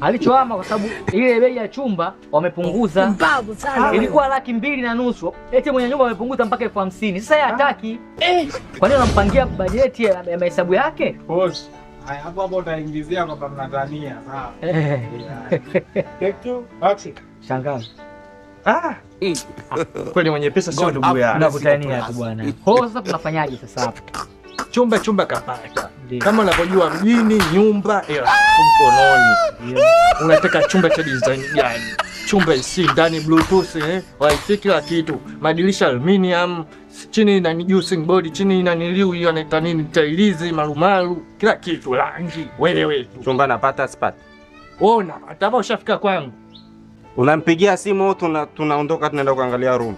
Alichohama kwa sababu ile bei ya chumba wamepunguza. Mbavu sana. Ilikuwa 250,000. Eti mwenye nyumba wamepunguza mpaka 50,000. Sasa yeye hataki. Kwa nini unampangia bajeti ya mahesabu yake? Boss. Hapo utaingizia kwa Tanzania, sawa? Kitu Shangazi. Kweli mwenye pesa sio ndugu yako. Tunakutania tu bwana. Kwa sasa tunafanyaje sasa hapa? Chumba kapata. Kama unavyojua mjini nyumba mkononi. Unataka chumba cha design gani? Chumba isi ndani bluetooth wifi kila kitu. Madirisha aluminium, chini na juicing board, chini na niliu hiyo inaita nini? Tailizi marumaru, kila kitu rangi. Wewe chumba napata spot. Ona, hata ushafika kwangu. Unampigia simu tunaondoka tunaenda kuangalia room.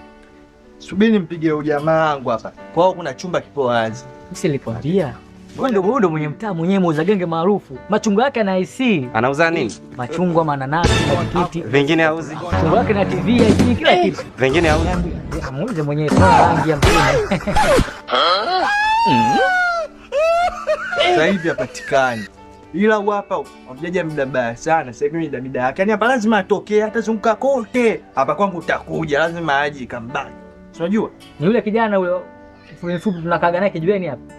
Subiri nimpigie ujamaa wangu hapa. Kwao kuna chumba kipo wazi. Mimi nilikwambia. Wewe ndio mwenye mtaa mwenyewe muuza genge maarufu. Machungwa yake na IC. Anauza nini? Machungwa, mananasi, matikiti. Vingine hauzi. Machungwa yake na TV, IC, kila kitu. Vingine hauzi. Muuze mwenyewe sana rangi ya mpini. Sasa hivi hapatikani. Ila hapa mjaja muda mbaya sana. Sasa hivi mida yake. Yaani hapa lazima atokee, atazunguka kote. Hapa kwangu utakuja, lazima aje kambani. Unajua? Ni yule kijana huyo fupi tunakaga naye kijiweni hapa.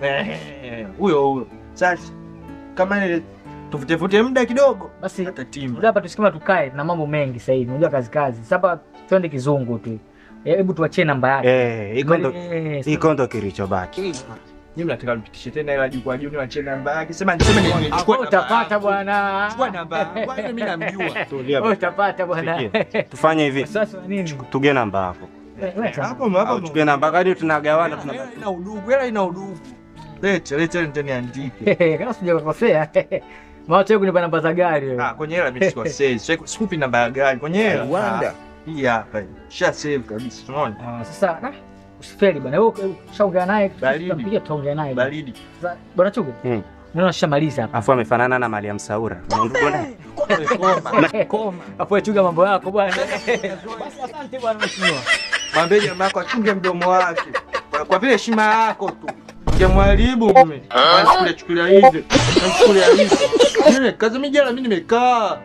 Huyo. Sasa kama ile tufute muda kidogo basi hata timu. Hapa tusikima tukae na mambo mengi sasa hivi. Unajua kazi. Sasa twende kizungu tu. Hebu tuachie namba yake. Iko ndo kilichobaki. Nyinyi mnataka mpitishe tena ila jukwaa juu niachie namba yake. Sema nichukue utapata bwana. Chukua namba. Kwani mimi namjua. Tulia. Utapata bwana. Tufanye hivi. Sasa nini? Tuge namba yako. Hapo tuge namba gani tunagawana tunabaki. Ina udugu. Leta ndani andike. Kama sijakosea. Mwache kunipa namba za gari. Kwenye hela mimi sikosei. Sikupi namba ya gari. Kwenye hela. Wanda. Hii hapa. Sha save kabisa. Tunaona. Sasa usifeli bwana. Wewe ushaongea naye, tutapiga tutaongea naye. Baridi. Sasa bwana Chuge. Neno shamaliza hapa. Afu amefanana na Mariam Saura. Ndugu naye. Koma. Afu Chuge mambo yako bwana. Basi asante bwana mheshimiwa. Mwambie jamaa yako achunge mdomo wake. Kwa vile heshima yako tu. Ungemwaribu mume. Chukulia hivi. Chukulia hivi. Kazi mimi jana mimi nimekaa.